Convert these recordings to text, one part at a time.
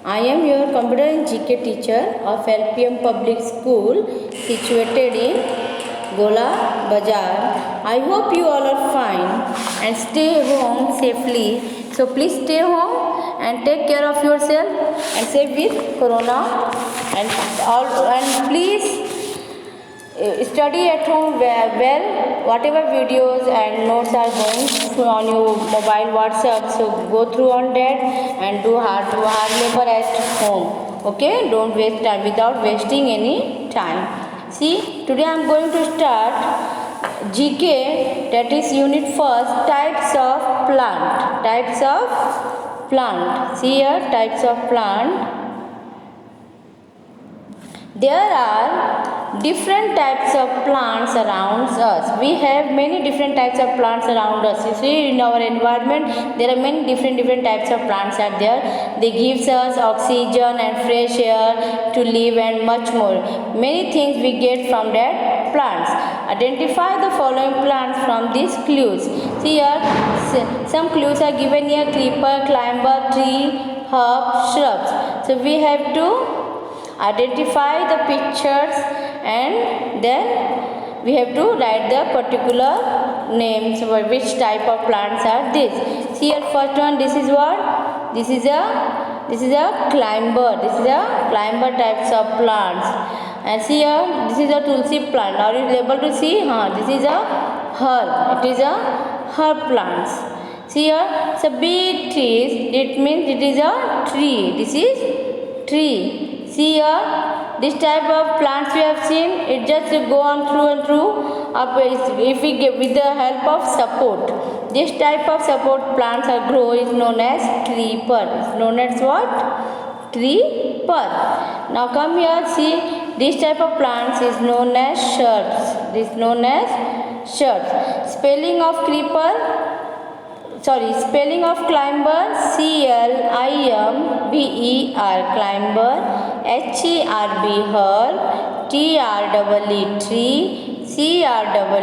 I am your computer and GK teacher of LPM Public School situated in Gola Bazar. I hope you all are fine and stay home safely. So please stay home and take care of yourself and save with Corona and please study at home well. Whatever videos and notes are going on your mobile WhatsApp, so go through on that and do hard labor at home. Okay, don't waste time without wasting any time. See, today I am going to start GK, that is unit first, types of plant. See here, types of plant. There are different types of plants around us. We have many different types of plants around us. You see, in our environment, there are many different types of plants are there. They gives us oxygen and fresh air to live and much more. Many things we get from that plants. Identify the following plants from these clues. See here, some clues are given here: creeper, climber, tree, herb, shrubs. So we have to identify the pictures and then we have to write the particular names for which type of plants are this. See here, first one, this is what? This is a climber. This is a climber types of plants. And see here, this is a tulsi plant. Are you able to see? This is a herb. It is a herb plants. See here, so big trees. It means it is a tree. This is tree. See here, this type of plants we have seen, it just go on through and through. If we give with the help of support, this type of support plants are grow is known as creeper. It's known as what? Creeper. Now come here, see, this type of plants is known as shrubs. This is known as shrubs. Spelling of climber, C-L-I-M-B-E-R, climber, H-E-R-B, herb, T-R-E-E, tree, C-R-E-E-P-E-R,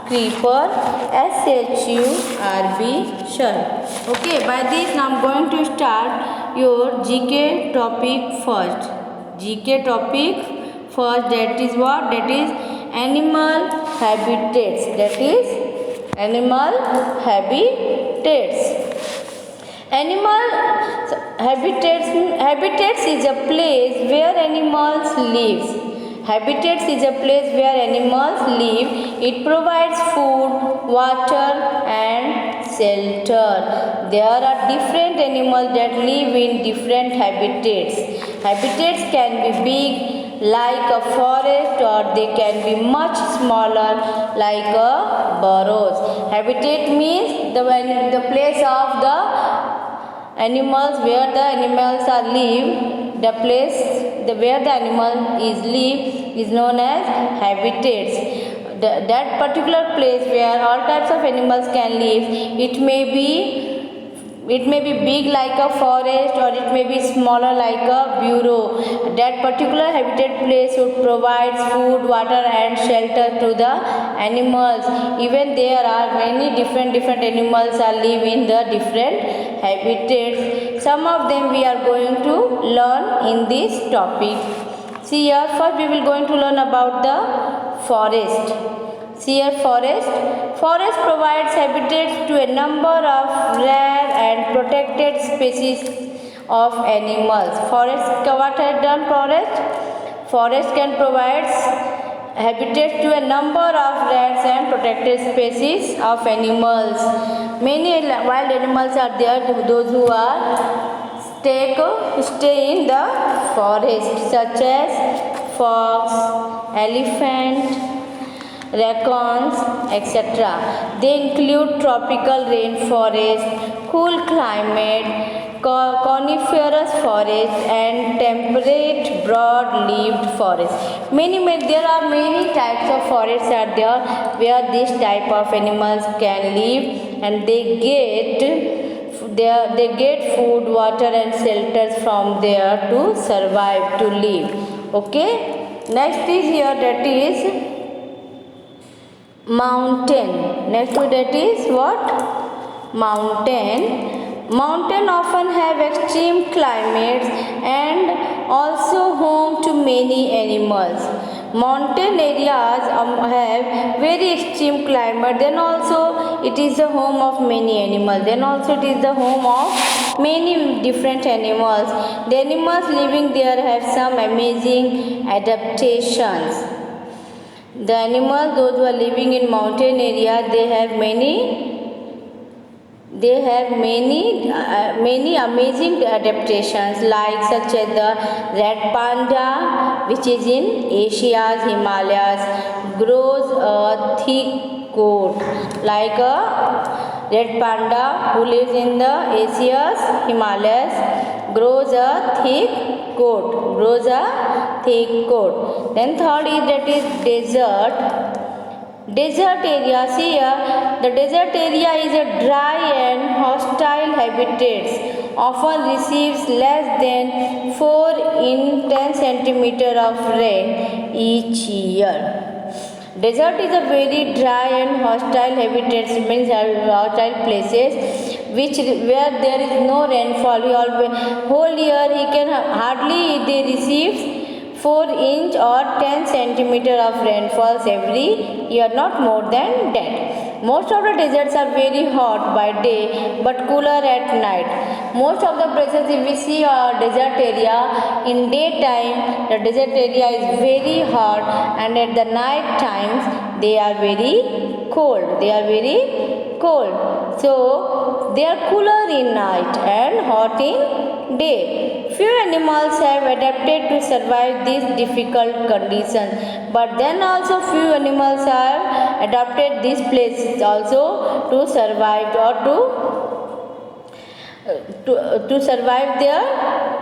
creeper, S-H-U-R-B, shrub. Okay, by this now I am going to start your GK topic first. GK topic first, that is what? That is animal habitats. That is animal habitats. Habitats is a place where animals live. Habitats is a place where animals live. It provides food, water and shelter. There are different animals that live in different habitats. Habitats can be big like a forest or they can be much smaller like a burrows. Habitat means the place of the animals where the animals are live. The place where the animal is live is known as habitats. That particular place where all types of animals can live, it may be big like a forest or it may be smaller like a burrow. That particular habitat place would provide food, water and shelter to the animals. Even there are many different animals are live in the different habitats. Some of them we are going to learn in this topic. See here, first we will going to learn about the forest. See here, forest. Forest provides habitats to a number of rare and protected species of animals. Forest, what has done forest? Forest can provide habitats to a number of rare and protected species of animals. Many wild animals are there, those who are stay in the forest, such as fox, elephant, raccoons, etc. They include tropical rainforest, cool climate, coniferous forest and temperate broad-leaved forest. There are many types of forests are there where this type of animals can live and they get food, water and shelters from there to survive, to live. Okay. Next is here, that is mountain. Next to that is what? Mountain. Mountains often have extreme climates and also home to many animals. Mountain areas have very extreme climate, then also it is the home of many animals, then also it is the home of many different animals. The animals living there have some amazing adaptations. The animals, those who are living in mountain area, they have many amazing adaptations, like such as the red panda, which is in Asia's Himalayas, grows a thick coat. Like a red panda who lives in the Asia's Himalayas grows a thick coat. Then third is that is desert area. See here, the desert area is a dry and hostile habitats, often receives less than 4 in 10 centimeter of rain each year. Desert is a very dry and hostile habitats, means hostile places where there is no rainfall. Whole year he can hardly they receives 4 inch or 10 centimeter of rainfalls every year, not more than that. Most of the deserts are very hot by day but cooler at night. Most of the places, if we see a desert area, in daytime the desert area is very hot and at the night times they are very cold. So they are cooler in night and hot in day. Few animals have adapted to survive these difficult conditions, but then also few animals have adapted these places also to survive or to survive there.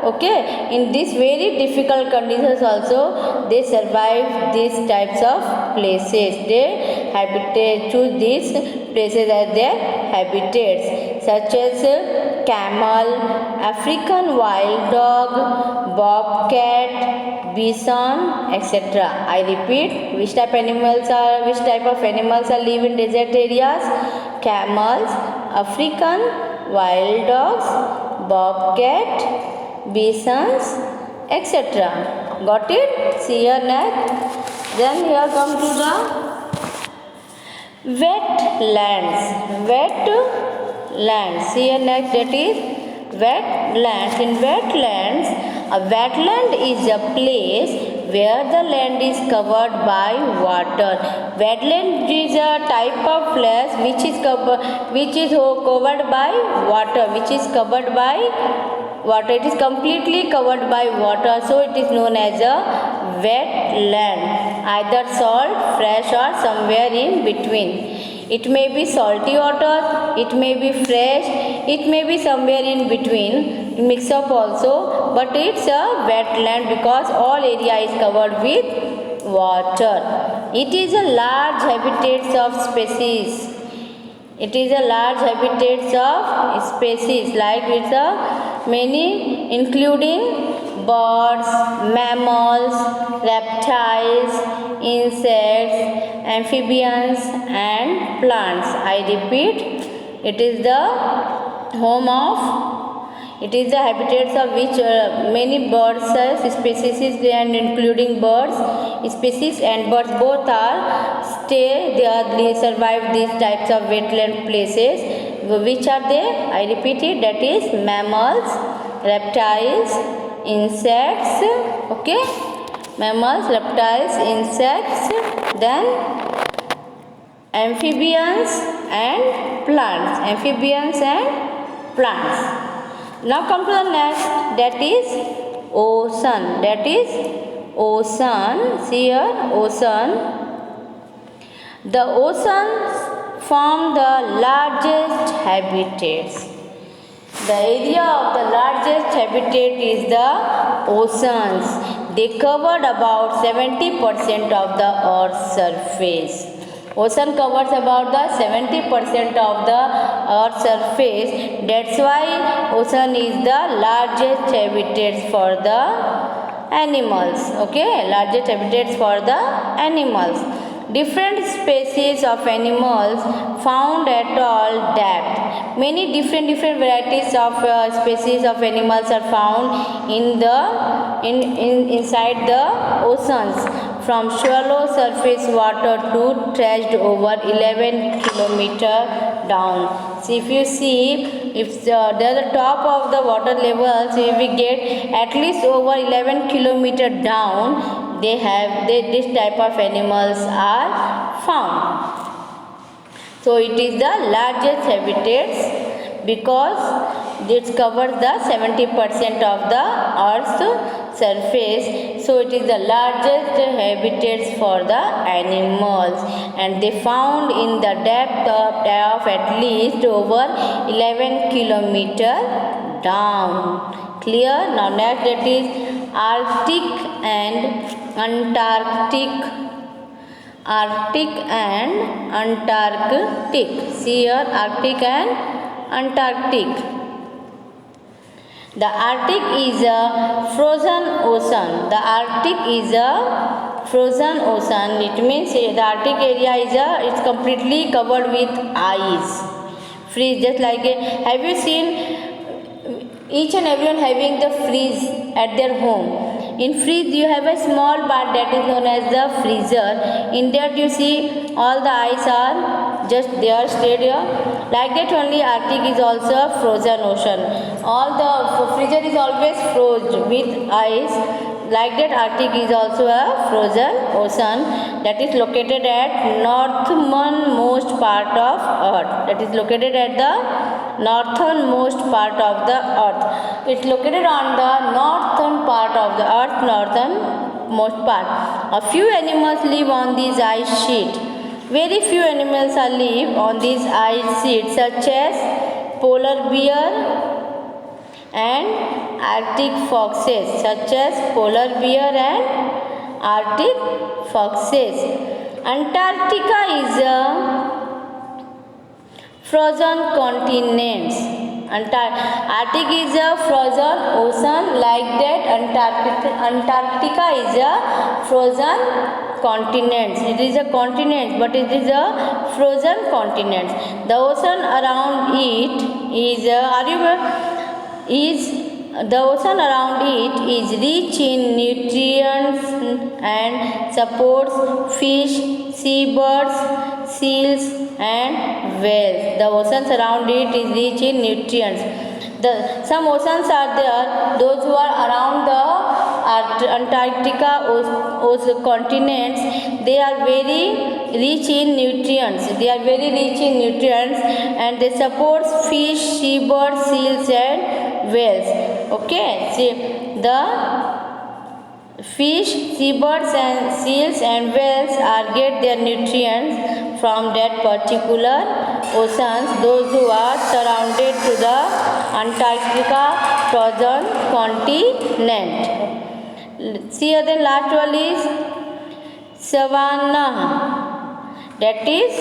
Okay, in these very difficult conditions also they survive these types of places. They choose these places as their habitats, such as camel, African wild dog, bobcat, bison, etc. I repeat, which type of animals are live in desert areas? Camels, African wild dogs, bobcat, bisons, etc. Got it? See here next. Then here come to the wetlands. See here next, that is wetlands. In wetlands, a wetland is a place where the land is covered by water. Wetland is a type of place which is covered by water. It is completely covered by water, so it is known as a wetland. Either salt, fresh, or somewhere in between. It may be salty water, it may be fresh, it may be somewhere in between, mix up also, but it's a wetland because all area is covered with water. It is a large habitats of species. Like it's a many, including birds, mammals, reptiles, insects, amphibians and plants. I repeat, it is the habitats of which many birds species and including birds species and birds both they survive these types of wetland places. Which are they? I repeat it, that is mammals, reptiles, insects, okay, mammals, reptiles, insects, then amphibians and plants. Now come to the next, that is ocean. See here, ocean. The oceans form the largest habitats. The area of the largest habitat is the oceans. They covered about 70% of the Earth's surface. Ocean covers about the 70% of the Earth's surface. That's why ocean is the largest habitats for the animals. Okay, largest habitats for the animals. different species of animals found at all depth. Many different varieties of species of animals are found inside the oceans, from shallow surface water to traced over 11 kilometer down. So if you see, if the top of the water levels, if we get at least over 11 kilometer down, this type of animals are found. So it is the largest habitats because it covers the 70% of the earth's surface. So it is the largest habitats for the animals, and they found in the depth of at least over 11 kilometer down. Clear? Now next, that is Arctic and Antarctic. Arctic and Antarctic. See here, Arctic and Antarctic. The Arctic is a frozen ocean. The Arctic is a frozen ocean. It means the Arctic area is completely covered with ice. Freeze, just like have you seen each and everyone having the freeze at their home? In freeze you have a small part that is known as the freezer. In that you see all the ice are just there, stayed here. Like that only Arctic is also a frozen ocean. All the freezer is always frozen with ice. Like that Arctic is also a frozen ocean that is located at northernmost part of Earth. That is located at the northernmost part of the Earth. It's located on the northern part of the Earth, northernmost part. A few animals live on this ice sheet. Very few animals live on this ice sheet, such as polar bear and Arctic foxes, such as polar bear and Arctic foxes. Antarctica is a frozen continent. Arctic is a frozen ocean. Like that, Antarctica is a frozen continent. It is a continent, but it is a frozen continent. The ocean around it the ocean around it is rich in nutrients and supports fish, seabirds, seals and whales. The oceans around it is rich in nutrients. Some oceans are there, those who are around the Antarctica continents, they are very rich in nutrients. And they support fish, seabirds, seals and whales. Okay, see, the fish, seabirds and seals and whales get their nutrients from that particular oceans, those who are surrounded to the Antarctica frozen continent. See here, the last one is savanna. That is,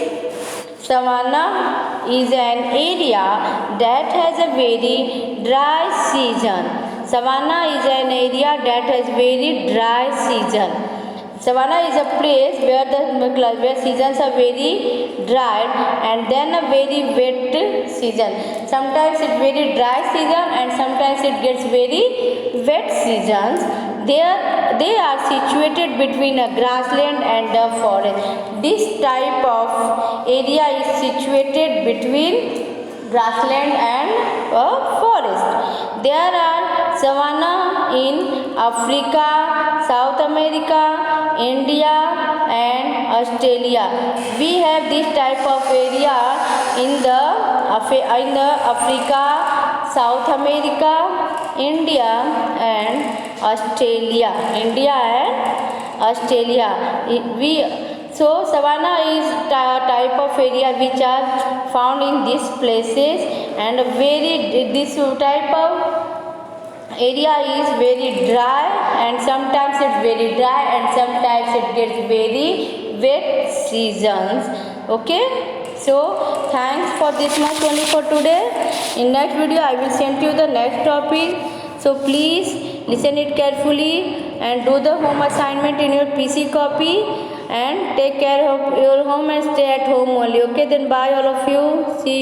savanna is an area that has a very dry season. Savanna is an area that has very dry season. Savanna is a place where seasons are very dry and then a very wet season. Sometimes it's very dry season and sometimes it gets very wet seasons. They are situated between a grassland and a forest. This type of area is situated between grassland and a forest. There are savanna in Africa, South America, India and Australia. We have this type of area in the Africa, South America, India and Australia. So savanna is type of area which are found in these places, and this type of area is very dry, and sometimes it's very dry and sometimes it gets very wet seasons. Okay, so thanks for this much only for today. In next video I will send you the next topic, so please listen it carefully and do the home assignment in your PC copy. and take care of your home and stay at home only. Okay, then bye all of you. See you.